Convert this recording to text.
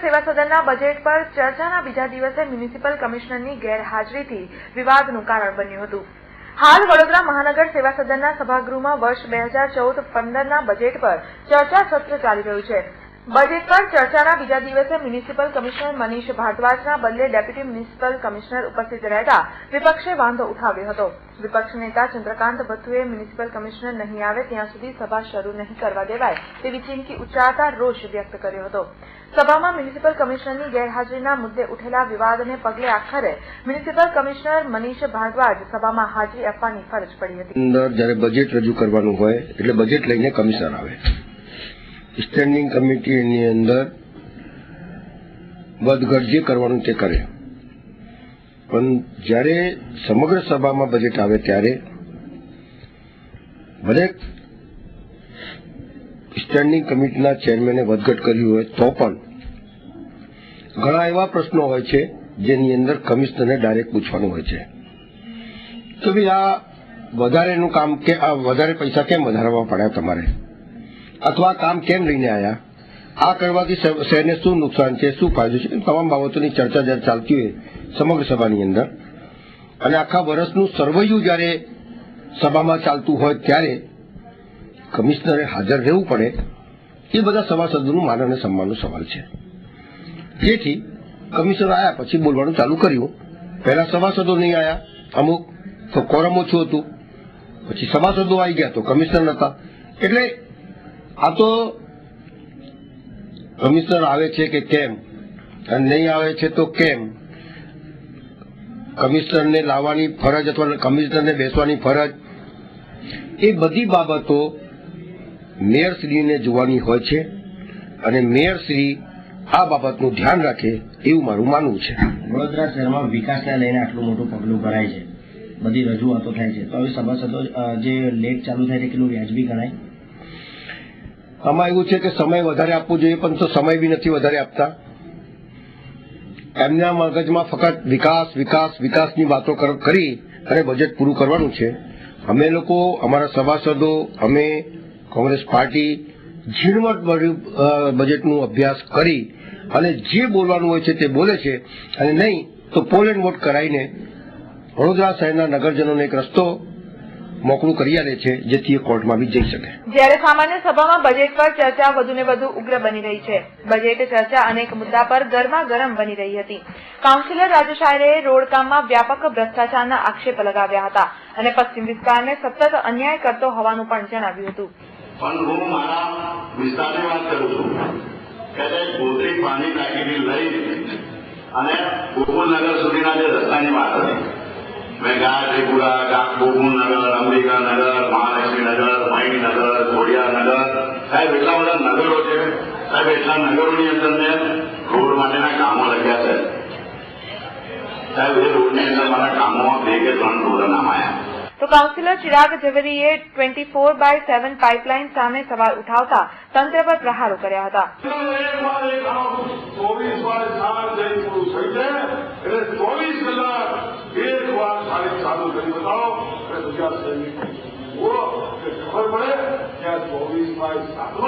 સેવા સદનના બજેટ પર ચર્ચાના બીજા દિવસે મ્યુનિસિપલ કમિશનરની ગેરહાજરીથી વિવાદનું કારણ બન્યું હતું. હાલ વડોદરા મહાનગર સેવા સદનના સભાગૃહમાં વર્ષ 2014-15ના બજેટ પર ચર્ચા સત્ર ચાલી રહ્યું છે. બજેટ પર ચર્ચાના બીજા દિવસે મ્યુનિસિપલ કમિશનર મનીષ ભારદ્વાજના બદલે ડેપ્યુટી મ્યુનિસિપલ કમિશનર ઉપસ્થિત રહેતા વિપક્ષે વાંધો ઉઠાવ્યો હતો. વિપક્ષ નેતા ચંદ્રકાંત ભથ્થુએ મ્યુનિસિપલ કમિશનર નહીં આવે ત્યાં સુધી સભા શરૂ નહીં કરવા દેવાય તેવી ચીમકી ઉચ્ચારતા રોષ વ્યક્ત કર્યો હતો. સભામાં મ્યુનિસિપલ કમિશનરની ગેરહાજરીના મુદ્દે ઉઠેલા વિવાદને પગલે આખરે મ્યુનિસિપલ કમિશનર મનીષ ભારદ્વાજ સભામાં હાજરી આપવાની ફરજ પડી હતી. જ્યારે બજેટ રજૂ કરવાનું હોય એટલે બજેટ લઈને કમિશનર આવે. સ્ટેન્ડિંગ કમિટીની અંદર વધઘટ જે કરવાનું તે કરે, પણ જ્યારે સમગ્ર સભામાં બજેટ આવે ત્યારે દરેક સ્ટેન્ડિંગ કમિટીના ચેરમેને વધઘટ કર્યું હોય તો પણ ઘણા એવા પ્રશ્નો હોય છે જેની અંદર કમિશનરને ડાયરેક્ટ પૂછવાનું હોય છે કે ભાઈ આ વધારેનું કામ કે આ વધારે પૈસા કેમ વધારવા પડ્યા તમારે, અથવા કામ કેમ લઈને આવ્યા, આ કરવાથી શહેરને શું નુકસાન છે, શું ફાયદો છે, તમામ બાબતોની ચર્ચા જ્યારે ચાલતી હોય સમગ્ર સભાની અંદર અને આખા વર્ષનું સર્વૈયું જ્યારે સભામાં ચાલતું હોય ત્યારે કમિશનરે હાજર રહેવું પડે એ બધા સભાસદોનું માન અને સન્માનનો સવાલ છે. જેથી કમિશનર આવ્યા પછી બોલવાનું ચાલુ કર્યું. પહેલા સભાસદો નહીં આવ્યા, અમુક તો કોરમ ઓછું હતું, પછી સભાસદો આવી ગયા તો કમિશનર નતા. એટલે આ તો કમિશનર આવે છે કે કેમ અને નહીં આવે છે તો કેમ, કમિશનરને લાવવાની ફરજ અથવા કમિશનરને બેસવાની ફરજ, એ બધી બાબતો મેયરશ્રીને જોવાની હોય છે અને મેયરશ્રી આ બાબતનું ધ્યાન રાખે એવું મારું માનવું છે. વડોદરા શહેરમાં વિકાસને લઈને આટલું મોટું પગલું ભરાય છે, બધી રજૂઆતો થાય છે, તો હવે સભાસદો જે લેટ ચાલુ થાય છે કેટલું વ્યાજબી ગણાય? આમાં એવું છે કે સમય વધારે આપવો જોઈએ પણ તો સમય બી નથી વધારે આપતા. એમના મગજમાં ફક્ત વિકાસ વિકાસ વિકાસની વાતો કરી અને બજેટ પૂરું કરવાનું છે. અમે લોકો અમારા સભાસદો, અમે કોંગ્રેસ પાર્ટી ઝીણવટભર્યું બજેટનું અભ્યાસ કરી અને જે બોલવાનું હોય છે તે બોલે છે અને નહીં તો પોલ એન્ડ વોટ કરાવીને વડોદરા શહેરના નગરજનોને એક રસ્તો મોકળું કરી આલે છે જેથી એ કોર્ટમાં બી જઈ શકે. જ્યારે સામાન્ય સભામાં બજેટ પર ચર્ચા વધુને વધુ ઉગ્ર બની રહી છે. બજેટ ચર્ચા અનેક મુદ્દા પર ગરમાગરમ બની રહી હતી. કાઉન્સિલર રાજશાયરે રોડકામમાં વ્યાપક ભ્રષ્ટાચારના આક્ષેપ લગાવ્યા હતા અને પશ્ચિમ વિસ્તારને સતત અન્યાય કરતો હોવાનું પણ જણાવ્યું હતું. પણ હું મારા વિસ્તારની વાત કરું છું કે ગોત્રી પાણી ટાંકીથી લઈ અને ગોકુલનગર સુધીના જે રસ્તાની વાત હતી, મેં ગાયત્રીપુરા, ગોકુલનગર, અંબિકાનગર, મહાલક્ષ્મીનગર, મહીનગર, ખોડિયારનગર, સાહેબ એટલા બધા નગરો છે. સાહેબ એટલા નગરોની અંદર મેં રોડ માટેના કામો લખ્યા છે. સાહેબ એ રોડની અંદર મારા કામોમાં 2 કે 3 રોડ નામ આવ્યા. તો કાઉન્સિલર ચિરાગ ઝવેરીએ 24/7 પાઇપલાઇન સામે સવાલ ઉઠાવતા તંત્ર પર પ્રહારો કર્યા હતા. 24 કલાક એક વાર ખાલી ચાલુ કરી બતાવો ખબર પડે કે 24/7